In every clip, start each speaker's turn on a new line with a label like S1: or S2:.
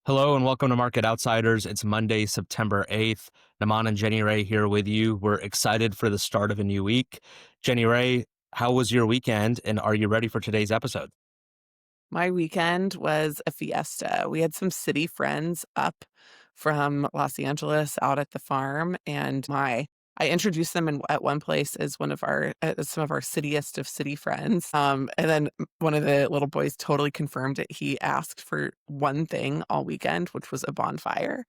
S1: Hello and welcome to Market Outsiders. It's Monday, September 8th. Namaan and Jenny Rae here with you. We're excited for the start of a new week. Jenny Rae, how was your weekend and are you ready for today's episode?
S2: My weekend was a fiesta. We had some city friends up from Los Angeles out at the farm, and I introduced them at one place as one of our as some of our citiest of city friends. And then one of the little boys totally confirmed it. He asked for one thing all weekend, which was a bonfire.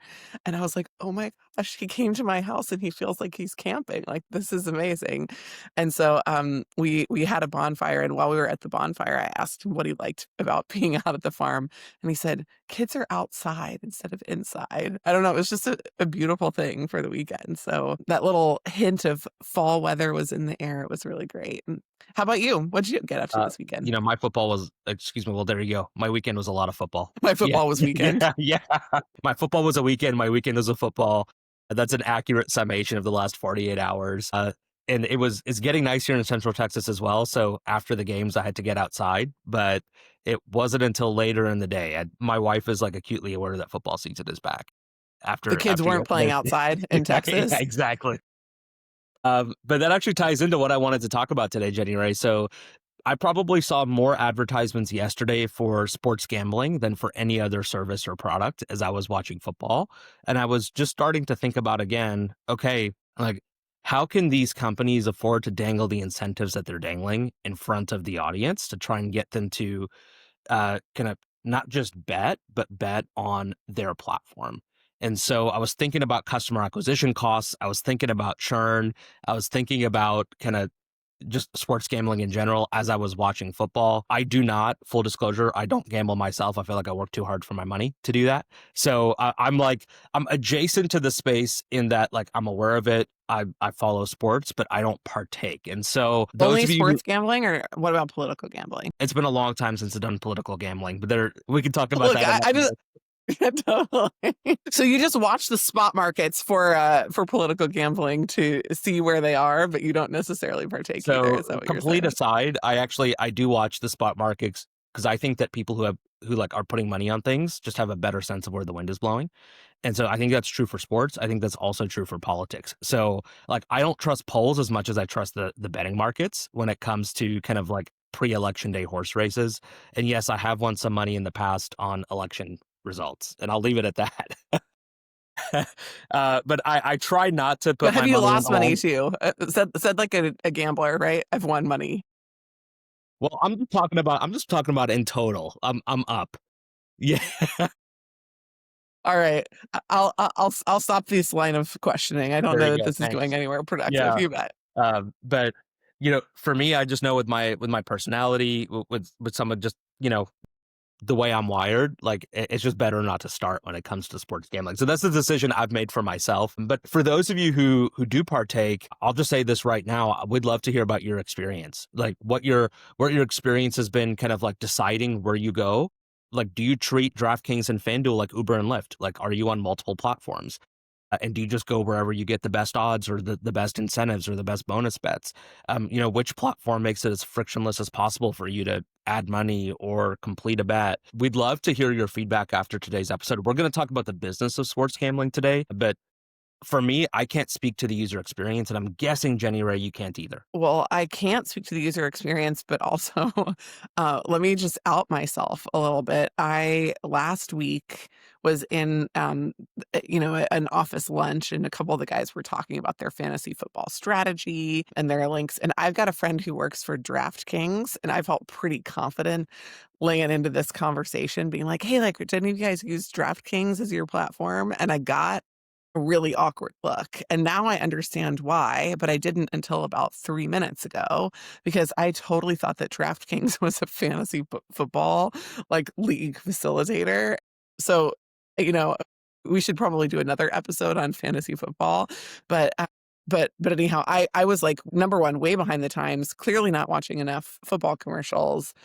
S2: And I was like, "Oh my gosh, he came to my house and he feels like he's camping. Like this is amazing." And so we had a bonfire, and while we were at the bonfire, I asked him what he liked about being out at the farm, and he said, "Kids are outside instead of inside." I don't know. It was just a beautiful thing for the weekend. So that little hint of fall weather was in the air. It was really great. And how about you? What did you get up to
S1: Uh,
S2: this weekend?
S1: my football was, excuse me, well, there you go. My weekend was a lot of football.
S2: My
S1: Yeah,
S2: football was weekend.
S1: yeah, yeah. My football was a weekend. My weekend was a football. That's an accurate summation of the last 48 hours. And it's getting nice here in Central Texas as well. So after the games, I had to get outside, but it wasn't until later in the day. My wife is like acutely aware that football season is back
S2: The
S1: after
S2: kids weren't playing
S1: yesterday.
S2: outside in
S1: Yeah, yeah,
S2: Texas.
S1: exactly. But that actually ties into what I wanted to talk about today, Jenny Ray. So I probably saw more advertisements yesterday for sports gambling than for any other service or product as I was watching football. And I was just starting to think about again, okay, like how can these companies afford to dangle the incentives that they're dangling in front of the audience to try and get them to kind of not just bet, but bet on their platform. And so I was thinking about customer acquisition costs. I was thinking about churn. I was thinking about kind of just sports gambling in general as I was watching football. I do not, full disclosure, I don't gamble myself. I feel like I work too hard for my money to do that. So I'm adjacent to the space in that like I'm aware of it. I follow sports, but I don't partake. And so those
S2: Only
S1: of you who,
S2: sports gambling, or what about political gambling?
S1: it's been a long time since I've done political gambling, but we can talk about
S2: Look,
S1: that
S2: I
S1: another
S2: just
S1: day.
S2: totally. So you just watch the spot markets for political gambling to see where they are, but you don't necessarily partake either.
S1: So
S2: Is that what you're
S1: complete
S2: saying?
S1: aside, I do watch the spot markets because I think that people who like are putting money on things just have a better sense of where the wind is blowing. And so I think that's true for sports. I think that's also true for politics. So like I don't trust polls as much as I trust the betting markets when it comes to kind of like pre-election day horse races. And yes, I have won some money in the past on election results, and I'll leave it at that. But I try not to
S2: But
S1: put
S2: have
S1: my
S2: you
S1: money
S2: lost money
S1: on.
S2: too? Said like a gambler, right? I've won money.
S1: Well, I'm just talking about in total. I'm up. Yeah.
S2: All right, I'll stop this line of questioning. I don't know
S1: Very
S2: that
S1: good.
S2: this is going
S1: Thanks.
S2: anywhere productive.
S1: Yeah.
S2: You bet.
S1: But for me, I just know with my personality, with some of just the way I'm wired, like it's just better not to start when it comes to sports gambling. So that's the decision I've made for myself. But for those of you who do partake, I'll just say this right now. I would love to hear about your experience, like what your experience has been, kind of like deciding where you go. Like, do you treat DraftKings and FanDuel like Uber and Lyft? Like, are you on multiple platforms? And do you just go wherever you get the best odds or the best incentives or the best bonus bets? Which platform makes it as frictionless as possible for you to add money or complete a bet? We'd love to hear your feedback after today's episode. We're going to talk about the business of sports gambling today, but for me, I can't speak to the user experience, and I'm guessing Jenny Ray, you can't either.
S2: Well, I can't speak to the user experience, but also, let me just out myself a little bit. I last week was in, an office lunch, and a couple of the guys were talking about their fantasy football strategy and their links. And I've got a friend who works for DraftKings, and I felt pretty confident laying into this conversation, being like, "Hey, like, did any of you guys use DraftKings as your platform?" And I got a really awkward look. And now I understand why, but I didn't until about 3 minutes ago, because I totally thought that DraftKings was a fantasy football, like, league facilitator. So, you know, we should probably do another episode on fantasy football, but, but anyhow, I was, like, number 1, way behind the times, clearly not watching enough football commercials.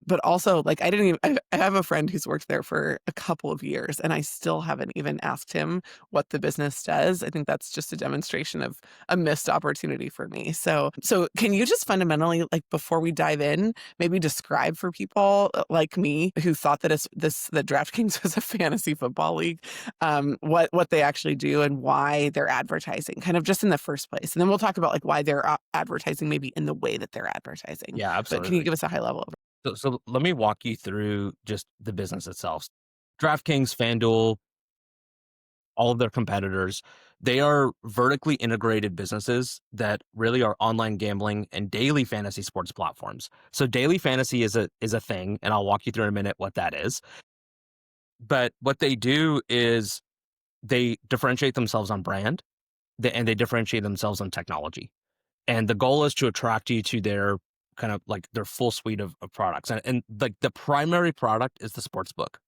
S2: But also, like, I didn't even I have a friend who's worked there for a couple of years, and I still haven't even asked him what the business does. I think that's just a demonstration of a missed opportunity for me. So can you just fundamentally, like, before we dive in, maybe describe for people like me who thought that that DraftKings was a fantasy football league, what they actually do and why they're advertising, kind of just in the first place. And then we'll talk about like why they're advertising maybe in the way that they're advertising.
S1: Yeah,
S2: But can you
S1: absolutely.
S2: give us a high level of
S1: So let me walk you through just the business itself. DraftKings, FanDuel, all of their competitors, they are vertically integrated businesses that really are online gambling and daily fantasy sports platforms. So daily fantasy is a thing, and I'll walk you through in a minute what that is. But what they do is they differentiate themselves on brand, and they differentiate themselves on technology. And the goal is to attract you to their kind of like their full suite of products. And like the primary product is the sports book.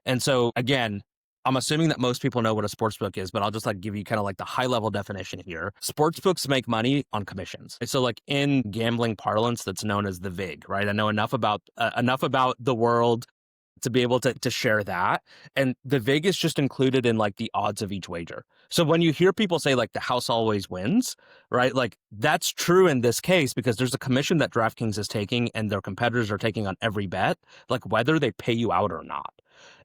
S1: And so again, I'm assuming that most people know what a sports book is, but I'll just like give you kind of like the high level definition here. Sports books make money on commissions. And so like in gambling parlance, that's known as the VIG, right? I know enough about the world to be able to share that. And the VIG is just included in like the odds of each wager. So when you hear people say like the house always wins, right? Like that's true in this case because there's a commission that DraftKings is taking and their competitors are taking on every bet, like whether they pay you out or not.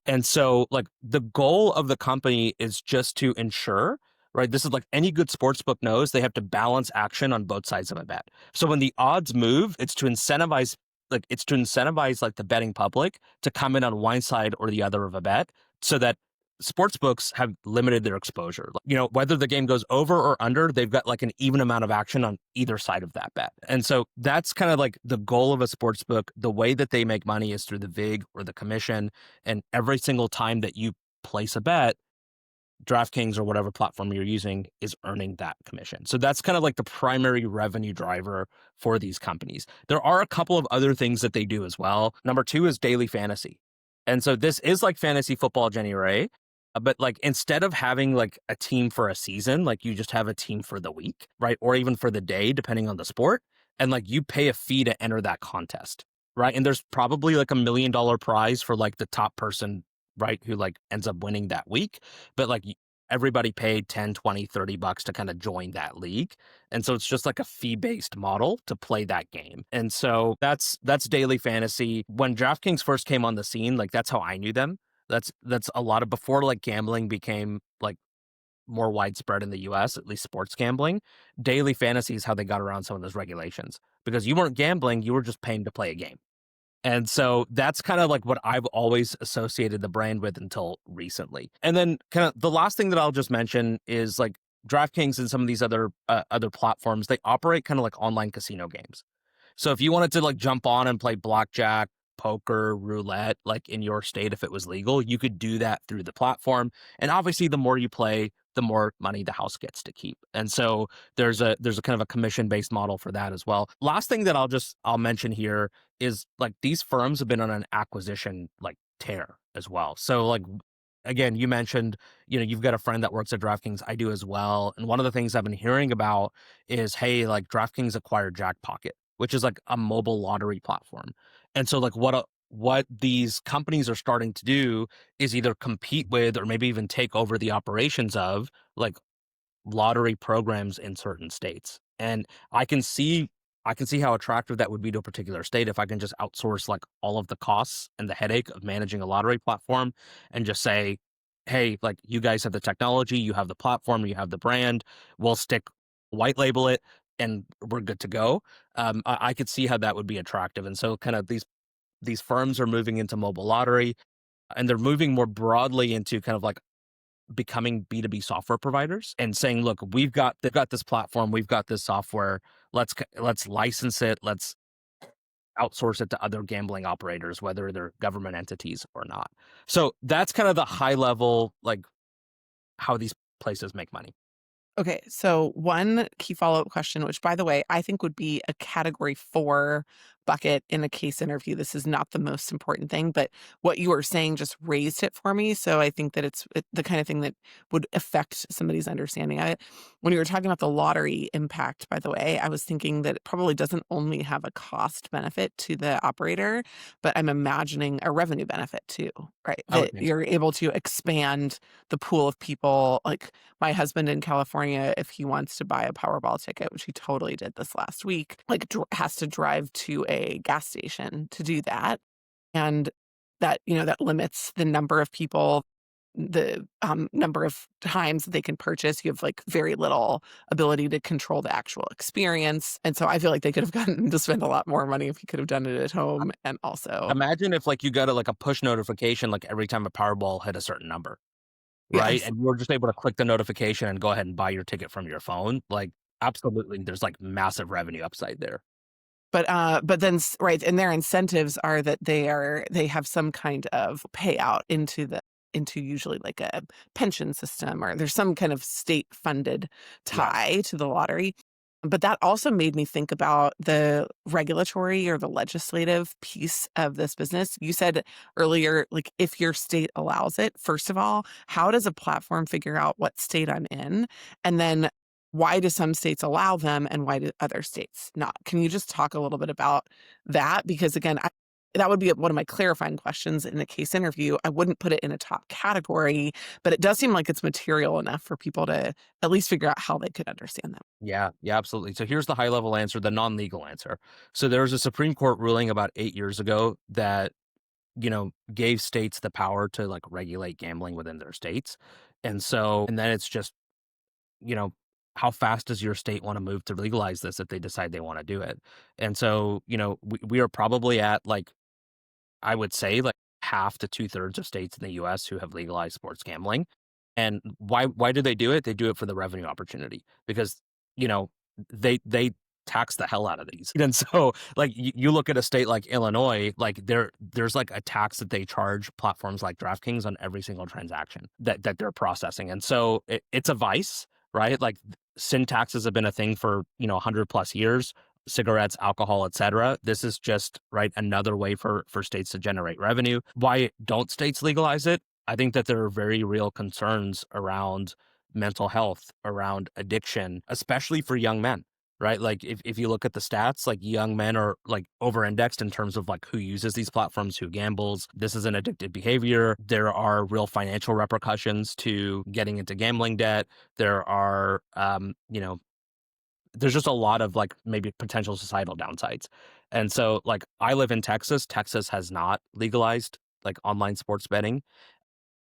S1: And so like the goal of the company is just to ensure, right? This is like any good sports book knows they have to balance action on both sides of a bet. So when the odds move, it's to incentivize like the betting public to come in on one side or the other of a bet so that sports books have limited their exposure. You know, whether the game goes over or under, they've got like an even amount of action on either side of that bet. And so that's kind of like the goal of a sports book. The way that they make money is through the VIG or the commission. And every single time that you place a bet, DraftKings or whatever platform you're using is earning that commission. So that's kind of like the primary revenue driver for these companies. There are a couple of other things that they do as well. Number two is daily fantasy. And so this is like fantasy football, Jenny Rae. But like instead of having like a team for a season, like you just have a team for the week, right? Or even for the day, depending on the sport. And like you pay a fee to enter that contest, right? And there's probably like $1 million prize for like the top person, right? Who like ends up winning that week. But like everybody paid 10, 20, $30 to kind of join that league. And so it's just like a fee-based model to play that game. And so that's daily fantasy. When DraftKings first came on the scene, like that's how I knew them. That's a lot of before like gambling became like more widespread in the US, at least sports gambling. Daily fantasy is how they got around some of those regulations because you weren't gambling, you were just paying to play a game. And so that's kind of like what I've always associated the brand with until recently. And then kind of the last thing that I'll just mention is like DraftKings and some of these other platforms, they operate kind of like online casino games. So if you wanted to like jump on and play blackjack, poker, roulette, like in your state, if it was legal, you could do that through the platform. And obviously, the more you play, the more money the house gets to keep. And so there's a kind of a commission based model for that as well. Last thing that I'll mention here is like these firms have been on an acquisition like tear as well. So like again, you mentioned, you know, you've got a friend that works at DraftKings. I do as well. And one of the things I've been hearing about is, hey, like DraftKings acquired Jackpocket, which is like a mobile lottery platform. And so like what these companies are starting to do is either compete with or maybe even take over the operations of like lottery programs in certain states. And I can see how attractive that would be to a particular state if I can just outsource like all of the costs and the headache of managing a lottery platform and just say, hey, like you guys have the technology, you have the platform, you have the brand, we'll stick white label it and we're good to go. I could see how that would be attractive. And so kind of these firms are moving into mobile lottery and they're moving more broadly into kind of like becoming B2B software providers and saying, look, they've got this platform, we've got this software, let's license it, let's outsource it to other gambling operators, whether they're government entities or not. So that's kind of the high level, like how these places make money.
S2: Okay, so one key follow-up question, which by the way, I think would be a category 4 bucket in a case interview. This is not the most important thing, but what you were saying just raised it for me. So I think that it's the kind of thing that would affect somebody's understanding of it. When you were talking about the lottery impact, by the way, I was thinking that it probably doesn't only have a cost benefit to the operator, but I'm imagining a revenue benefit too, right?
S1: I would
S2: That
S1: think so.
S2: you're able to expand the pool of people. Like my husband in California, if he wants to buy a Powerball ticket, which he totally did this last week, like has to drive to a gas station to do that. And that, that limits the number of people, the number of times that they can purchase. You have like very little ability to control the actual experience. And so I feel like they could have gotten to spend a lot more money if he could have done it at home. And also,
S1: Imagine if like you got a push notification like every time a Powerball hit a certain number, right?
S2: yes.
S1: And you were just able to click the notification and go ahead and buy your ticket from your phone. Like absolutely, there's like massive revenue upside there.
S2: But then right, and their incentives are that they have some kind of payout into usually like a pension system, or there's some kind of state funded
S1: Yes.
S2: tie to the lottery. But that also made me think about the regulatory or the legislative piece of this business. You said earlier, like if your state allows it, first of all, how does a platform figure out what state I'm in? And then why do some states allow them and why do other states not? Can you just talk a little bit about that? Because again, that would be one of my clarifying questions in a case interview. I wouldn't put it in a top category, but it does seem like it's material enough for people to at least figure out how they could understand that.
S1: Yeah, yeah, absolutely. So here's the high level answer, the non legal answer. So there was a Supreme Court ruling about 8 years ago that, gave states the power to like regulate gambling within their states. And then it's just, you know, how fast does your state want to move to legalize this if they decide they want to do it? And so, we are probably at like, I would say like half to two-thirds of states in the US who have legalized sports gambling. And why do they do it? They do it for the revenue opportunity because, you know, they tax the hell out of these. And so like you look at a state like Illinois, like there's like a tax that they charge platforms like DraftKings on every single transaction that they're processing. And so it's a vice, right? Like sin taxes have been a thing for, 100 plus years, cigarettes, alcohol, etc. This is just right another way for states to generate revenue. Why don't states legalize it? I think that there are very real concerns around mental health, around addiction, especially for young men, right? Like if you look at the stats, like young men are like over indexed in terms of like who uses these platforms, who gambles. This is an addictive behavior. There are real financial repercussions to getting into gambling debt. There are, there's just a lot of like maybe potential societal downsides. And so like I live in Texas. Texas has not legalized like online sports betting.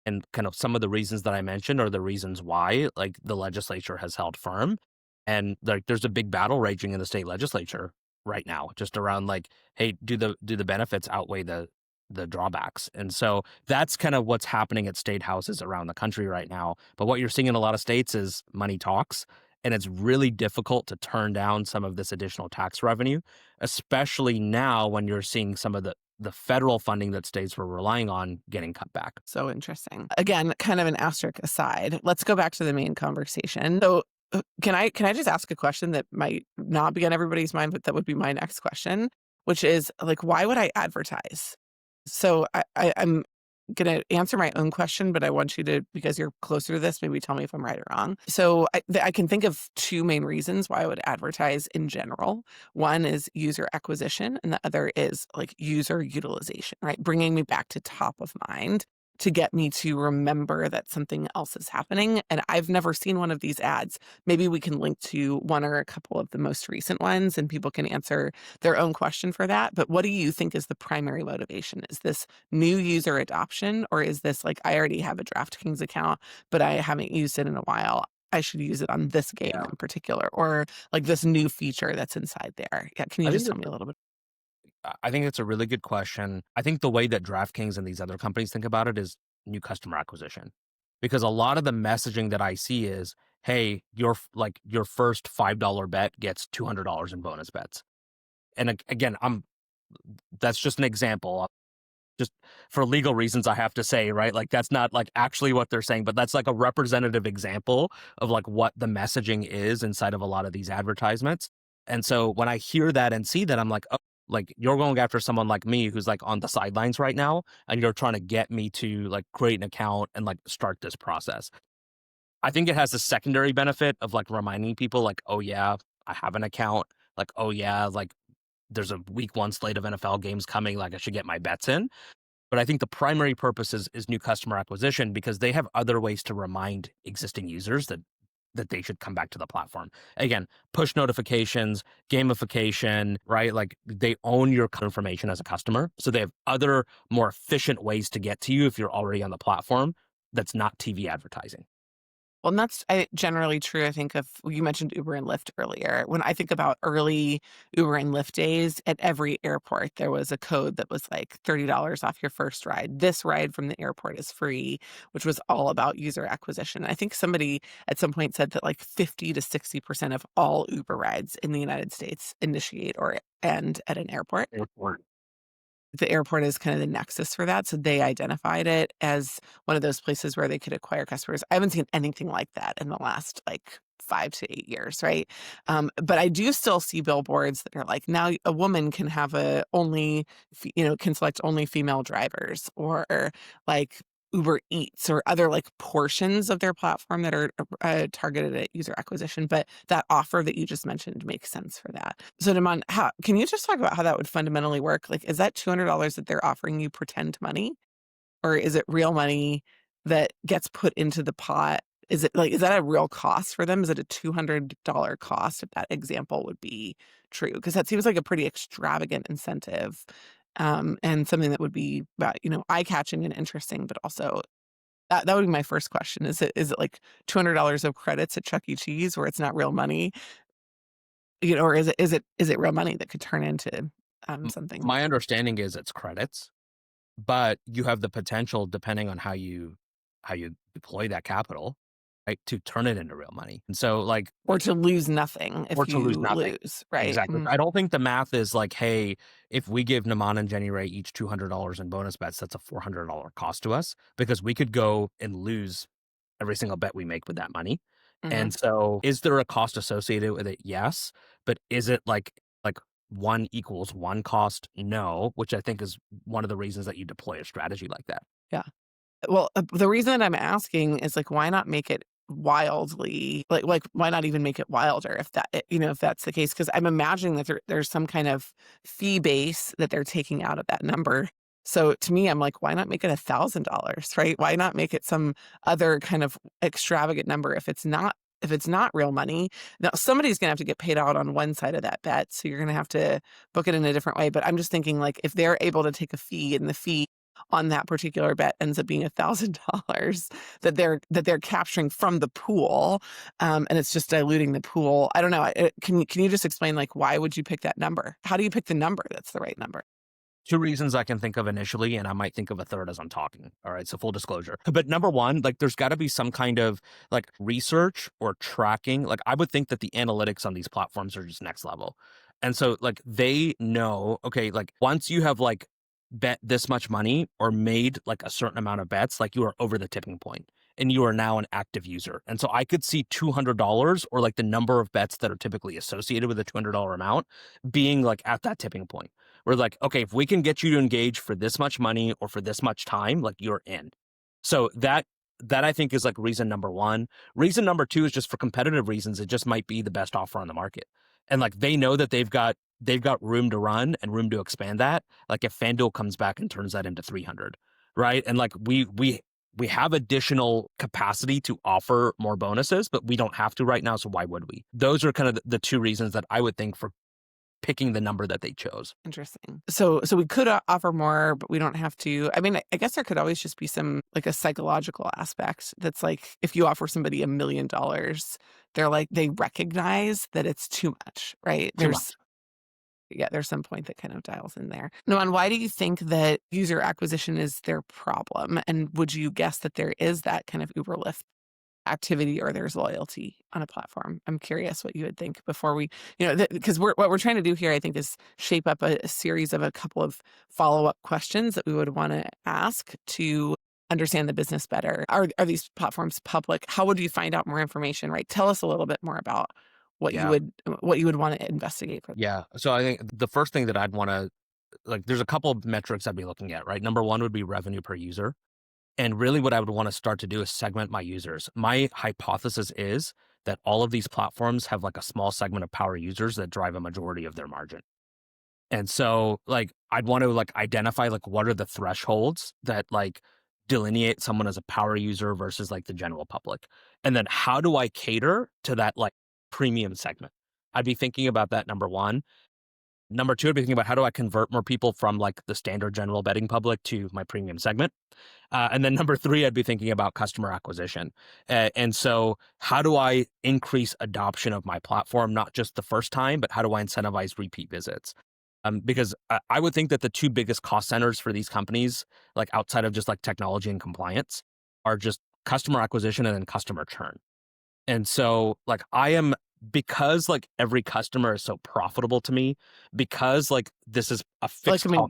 S1: And kind of some of the reasons that I mentioned are the reasons why like the legislature has held firm. And like there's a big battle raging in the state legislature right now, just around like, hey, do the benefits outweigh the drawbacks? And so that's kind of what's happening at state houses around the country right now. But what you're seeing in a lot of states is money talks. And it's really difficult to turn down some of this additional tax revenue, especially now when you're seeing some of the federal funding that states were relying on getting cut back.
S2: So interesting. Again, kind of an asterisk aside. Let's go back to the main conversation. So, can I just ask a question that might not be on everybody's mind, but that would be my next question, which is like, why would I advertise? So I'm gonna answer my own question, but I want you to, because you're closer to this, maybe tell me if I'm right or wrong. So I can think of two main reasons why I would advertise in general. One is user acquisition, and the other is like user utilization, right? Bringing me back to top of mind to get me to remember that something else is happening. And I've never seen one of these ads. Maybe we can link to one or a couple of the most recent ones and people can answer their own question for that. But what do you think is the primary motivation? Is this new user adoption, or is this like, I already have a DraftKings account, but I haven't used it in a while? I should use it on this game
S1: Yeah.
S2: in particular, or like this new feature that's inside there. Yeah. Can you
S1: I
S2: just
S1: think
S2: tell
S1: that
S2: me a little bit?
S1: I think it's a really good question. I think the way that DraftKings and these other companies think about it is new customer acquisition. Because a lot of the messaging that I see is, hey, your first $5 bet gets $200 in bonus bets. And again, that's just an example. Just for legal reasons I have to say, right? Like that's not like actually what they're saying, but that's like a representative example of like what the messaging is inside of a lot of these advertisements. And so when I hear that and see that, I'm like, oh, Like you're going after someone like me who's like on the sidelines right now, and you're trying to get me to like create an account and like start this process. I think it has a secondary benefit of like reminding people like, oh yeah, I have an account. Like, oh yeah, like there's a week one slate of NFL games coming. Like I should get my bets in. But I think the primary purpose is new customer acquisition because they have other ways to remind existing users that they should come back to the platform. Again, push notifications, gamification, right? Like they own your information as a customer. So they have other more efficient ways to get to you if you're already on the platform that's not TV advertising.
S2: Well, and that's generally true, I think, of you mentioned Uber and Lyft earlier. When I think about early Uber and Lyft days, at every airport, there was a code that was like $30 off your first ride. This ride from the airport is free, which was all about user acquisition. I think somebody at some point said that like 50 to 60% of all Uber rides in the United States initiate or end at an airport.
S1: Airport.
S2: The airport is kind of the nexus for that, so they identified it as one of those places where they could acquire customers. I haven't seen anything like that in the last, like, 5 to 8 years, right? But I do still see billboards that are like, now a woman can have a only can select only female drivers or, like, Uber Eats or other, like, portions of their platform that are, targeted at user acquisition, but that offer that you just mentioned makes sense for that. So, Naman, how can you just talk about how that would fundamentally work? Like, is that $200 that they're offering you pretend money, or is it real money that gets put into the pot? Is that a real cost for them? Is it a $200 cost if that example would be true? Because that seems like a pretty extravagant incentive, and something that would be about, eye-catching and interesting, but also that would be my first question. Is it like $200 of credits at Chuck E. Cheese where it's not real money? Or is it real money that could turn into, something?
S1: My understanding is it's credits, but you have the potential, depending on how you deploy that capital, right, to turn it into real money. And so, like,
S2: Or to lose nothing
S1: or
S2: if
S1: to lose
S2: you
S1: nothing.
S2: lose, right?
S1: Exactly.
S2: Mm,
S1: I don't think the math is like, hey, if we give Naman and Jenny Rae each $200 in bonus bets, that's a $400 cost to us because we could go and lose every single bet we make with that money.
S2: mhm.
S1: And so, is there a cost associated with it? Yes. But is it like one equals one cost? No, which I think is one of the reasons that you deploy a strategy like that.
S2: Yeah. Well, the reason that I'm asking is, like, why not make it wildly why not even make it wilder if if that's the case? Because 'cause I'm imagining that there's some kind of fee base that they're taking out of that number. So, to me, I'm like, "Why not make it $1,000?" Right? Why not make it some other kind of extravagant number if it's not real money? Now, somebody's gonna have to get paid out on one side of that bet, so you're gonna have to book it in a different way, but I'm just thinking, like, if they're able to take a fee and the fee on that particular bet ends up being $1,000 that they're capturing from the pool, and it's just diluting the pool. I don't know. Can you just explain, like, why would you pick that number? How do you pick the number that's the right number?
S1: Two reasons I can think of initially, and I might think of a third as I'm talking. All right. So full disclosure. But number one, like there's got to be some kind of like research or tracking. Like I would think that the analytics on these platforms are just next level. And so like they know, okay, like once you have like bet this much money or made like a certain amount of bets, like you are over the tipping point and you are now an active user. And so I could see $200 or like the number of bets that are typically associated with a $200 amount being like at that tipping point. We're like, okay, if we can get you to engage for this much money or for this much time, like you're in. So that I think is like reason number one. Reason number two is just for competitive reasons. It just might be the best offer on the market, and like they know that they've got room to run and room to expand that. Like if FanDuel comes back and turns that into 300, right? And like we have additional capacity to offer more bonuses, but we don't have to right now. So why would we? Those are kind of the two reasons that I would think for picking the number that they chose.
S2: Interesting. So we could offer more, but we don't have to. I mean, I guess there could always just be some like a psychological aspect that's like if you offer somebody $1 million, they're like they recognize that it's too much, right?
S1: Too
S2: There's
S1: much.
S2: Yeah, there's some point that kind of dials in there. Noan, why do you think that user acquisition is their problem? And would you guess that there is that kind of Uber Lyft activity or there's loyalty on a platform? I'm curious what you would think before because what we're trying to do here, I think, is shape up a series of a couple of follow-up questions that we would want to ask to understand the business better. Are these platforms public? How would you find out more information, right? Tell us a little bit more about
S1: Yeah.
S2: what you would want to investigate for.
S1: Yeah. So I think the first thing that I'd want to, like, there's a couple of metrics I'd be looking at, right? Number one would be revenue per user. And really what I would want to start to do is segment my users. My hypothesis is that all of these platforms have like a small segment of power users that drive a majority of their margin. And so like I'd want to like identify like what are the thresholds that like delineate someone as a power user versus like the general public. And then how do I cater to that like premium segment? I'd be thinking about that number one. Number two, I'd be thinking about how do I convert more people from like the standard general betting public to my premium segment. And then number three, I'd be thinking about customer acquisition. And so, how do I increase adoption of my platform, not just the first time, but how do I incentivize repeat visits? Because I would think that the two biggest cost centers for these companies, like outside of just like technology and compliance, are just customer acquisition and then customer churn. And so, like, because like every customer is so profitable to me, because like this is a
S2: Like,
S1: fixed
S2: I
S1: cost
S2: mean,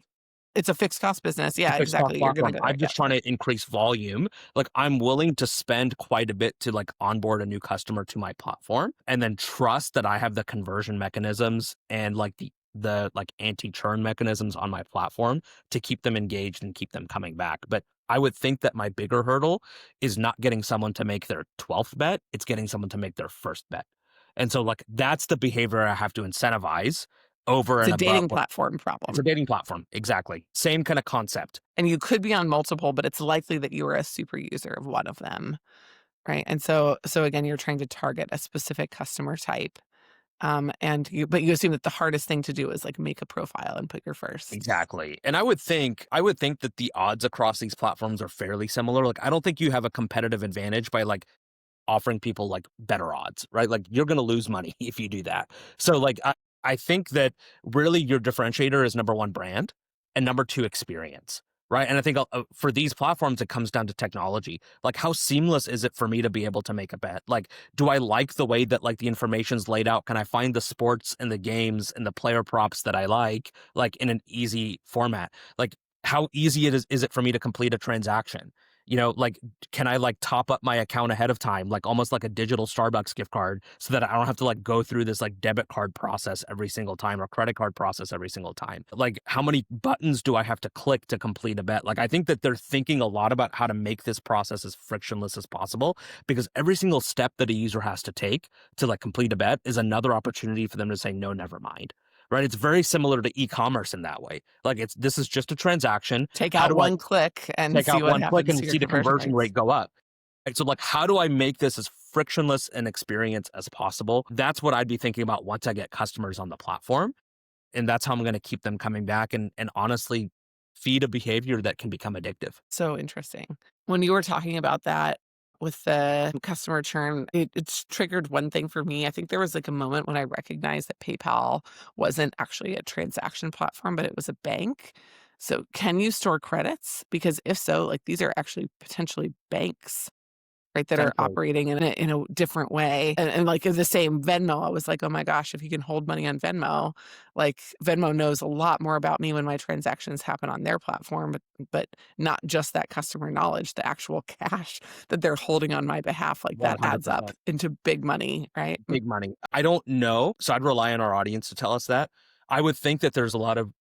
S2: it's a fixed cost business.
S1: a
S2: Yeah,
S1: fixed cost
S2: exactly. You're gonna
S1: platform.
S2: go there.
S1: I'm
S2: Yeah.
S1: just trying to increase volume. Like I'm willing to spend quite a bit to like onboard a new customer to my platform and then trust that I have the conversion mechanisms and like the like anti-churn mechanisms on my platform to keep them engaged and keep them coming back. But I would think that my bigger hurdle is not getting someone to make their 12th bet, it's getting someone to make their first bet. And so like that's the behavior I have to incentivize over
S2: It's
S1: and
S2: a
S1: above
S2: dating
S1: what
S2: platform
S1: it's a
S2: problem.
S1: dating platform. Exactly. Same kind of concept.
S2: And you could be on multiple, but it's likely that you are a super user of one of them, right? And so again, you're trying to target a specific customer type. But you assume that the hardest thing to do is like make a profile and put your first.
S1: Exactly. And I would think that the odds across these platforms are fairly similar. Like I don't think you have a competitive advantage by like offering people like better odds, right? Like you're going to lose money if you do that. So like I think that really your differentiator is number one brand and number two experience, right? And I think for these platforms it comes down to technology. Like how seamless is it for me to be able to make a bet? Like do I like the way that like the information's laid out? Can I find the sports and the games and the player props that I like in an easy format? Like how easy is it for me to complete a transaction? Like can I like top up my account ahead of time, like almost like a digital Starbucks gift card so that I don't have to like go through this like debit card process every single time or credit card process every single time? Like how many buttons do I have to click to complete a bet? Like I think that they're thinking a lot about how to make this process as frictionless as possible because every single step that a user has to take to like complete a bet is another opportunity for them to say, no, never mind. Right. It's very similar to e-commerce in that way. Like this is just a transaction.
S2: Take
S1: How
S2: out
S1: do I
S2: one click and
S1: take
S2: see
S1: out
S2: what
S1: one click
S2: happens
S1: and
S2: to your
S1: see the
S2: conversion
S1: conversion
S2: rates.
S1: rate go up? Right, so like how do I make this as frictionless an experience as possible? That's what I'd be thinking about once I get customers on the platform. And that's how I'm going to keep them coming back and honestly feed a behavior that can become addictive.
S2: So interesting. When you were talking about that with the customer churn, it's triggered one thing for me. I think there was like a moment when I recognized that PayPal wasn't actually a transaction platform, but it was a bank. So can you store credits? Because if so, like these are actually potentially banks, right, that are
S1: Essentially.
S2: operating in a different way. And like the same Venmo, I was like, oh my gosh, if you can hold money on Venmo, like Venmo knows a lot more about me when my transactions happen on their platform, but not just that customer knowledge, the actual cash that they're holding on my behalf, like that adds up
S1: 100%.
S2: into big money, right?
S1: Big money. I don't know. So I'd rely on our audience to tell us that. I would think that there's a lot of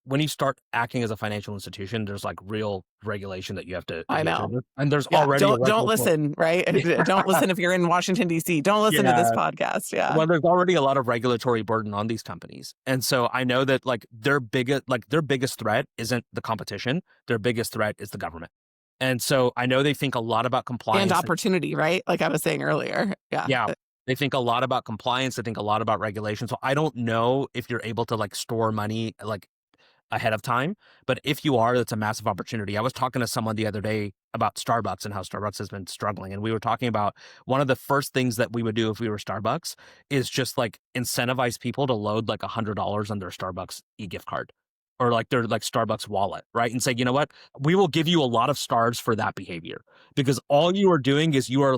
S1: when you start acting as a financial institution, there's like real regulation that you have to
S2: I
S1: adhere
S2: know.
S1: to. And there's
S2: Yeah.
S1: already a
S2: Don't
S1: regulatory.
S2: listen, right? Don't listen if you're in Washington, DC. Don't listen to this
S1: Yeah.
S2: podcast. Yeah.
S1: Well, there's already a lot of regulatory burden on these companies. And so I know that like their biggest threat isn't the competition. Their biggest threat is the government. And so I know they think a lot about
S2: And
S1: compliance.
S2: opportunity, right? Like I was saying earlier. Yeah.
S1: Yeah. They think a lot about compliance. They think a lot about regulation. So I don't know if you're able to like store money like ahead of time. But if you are, that's a massive opportunity. I was talking to someone the other day about Starbucks and how Starbucks has been struggling. And we were talking about one of the first things that we would do if we were Starbucks is just like incentivize people to load like $100 on their Starbucks e-gift card or like their like Starbucks wallet, right? And say, you know what? We will give you a lot of stars for that behavior because all you are doing is you are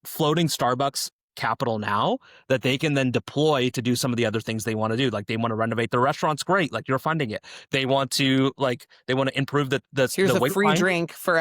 S1: floating Starbucks capital now that they can then deploy to do some of the other things they want to do. Like they want to renovate their restaurants, great. Like you're funding it. They want to improve
S2: Here's
S1: the
S2: a
S1: wait
S2: free
S1: time.
S2: drink for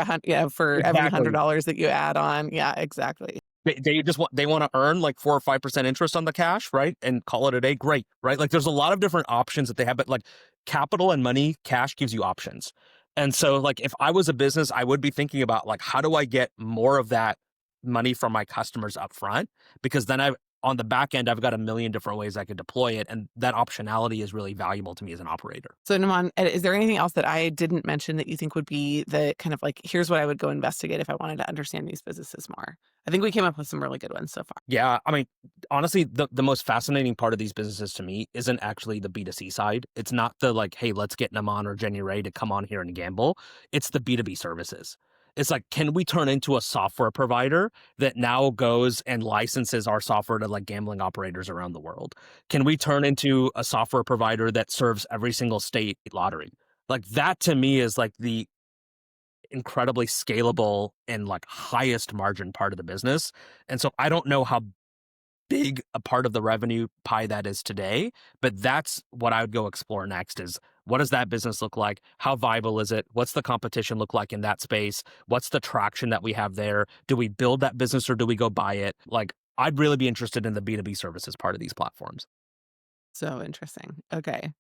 S2: for every
S1: Exactly.
S2: $100 that you add on. Yeah, exactly.
S1: They want to earn like 4 or 5% interest on the cash, right? And call it a day. Great, right? Like there's a lot of different options that they have, but like capital and money, cash gives you options. And so like if I was a business, I would be thinking about like how do I get more of that money from my customers up front? Because then I've on the back end, I've got a million different ways I could deploy it. And that optionality is really valuable to me as an operator.
S2: So, Naman, is there anything else that I didn't mention that you think would be the kind of like, here's what I would go investigate if I wanted to understand these businesses more? I think we came up with some really good ones so far.
S1: Yeah, I mean, honestly, the most fascinating part of these businesses to me isn't actually the B2C side. It's not the like, hey, let's get Namaan or Jenny Rae to come on here and gamble. It's the B2B services. It's like, can we turn into a software provider that now goes and licenses our software to like gambling operators around the world? Can we turn into a software provider that serves every single state lottery? Like that to me is like the incredibly scalable and like highest margin part of the business. And so I don't know how big a part of the revenue pie that is today, but that's what I would go explore next is what does that business look like? How viable is it? What's the competition look like in that space? What's the traction that we have there? Do we build that business or do we go buy it? Like I'd really be interested in the B2B services part of these platforms.
S2: So interesting. Okay.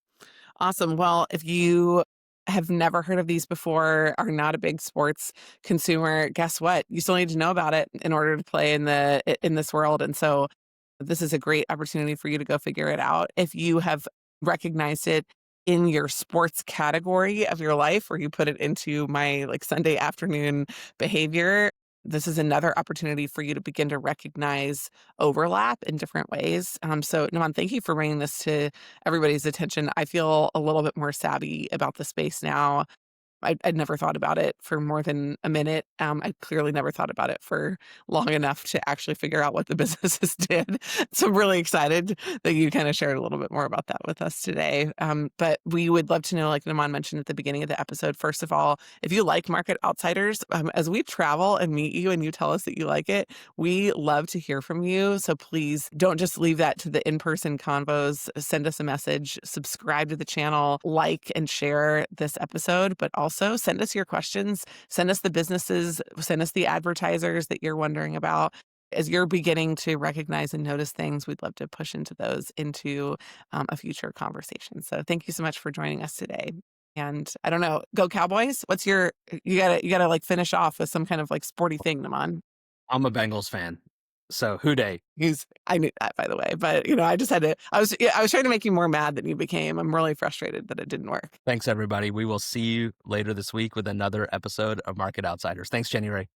S2: Awesome. Well, if you have never heard of these before, are not a big sports consumer, guess what? You still need to know about it in order to play in this world. And so this is a great opportunity for you to go figure it out. If you have recognized it in your sports category of your life, where you put it into my like Sunday afternoon behavior, this is another opportunity for you to begin to recognize overlap in different ways. So, Naman, thank you for bringing this to everybody's attention. I feel a little bit more savvy about the space now. I'd never thought about it for more than a minute. I clearly never thought about it for long enough to actually figure out what the businesses did. So I'm really excited that you kind of shared a little bit more about that with us today. But we would love to know, like Naman mentioned at the beginning of the episode, first of all, if you like Market Outsiders, as we travel and meet you and you tell us that you like it, we love to hear from you. So please don't just leave that to the in-person convos. Send us a message, subscribe to the channel, like and share this episode, but also send us your questions, send us the businesses, send us the advertisers that you're wondering about. As you're beginning to recognize and notice things, we'd love to push into those into a future conversation. So thank you so much for joining us today. And I don't know, go Cowboys. What's your, you gotta like finish off with some kind of like sporty thing, Naman.
S1: I'm a Bengals fan. So who day?
S2: I knew that, by the way, but I just had to, yeah, I was trying to make you more mad than you became. I'm really frustrated that it didn't work.
S1: Thanks everybody. We will see you later this week with another episode of Market Outsiders. Thanks, Jenny Rae.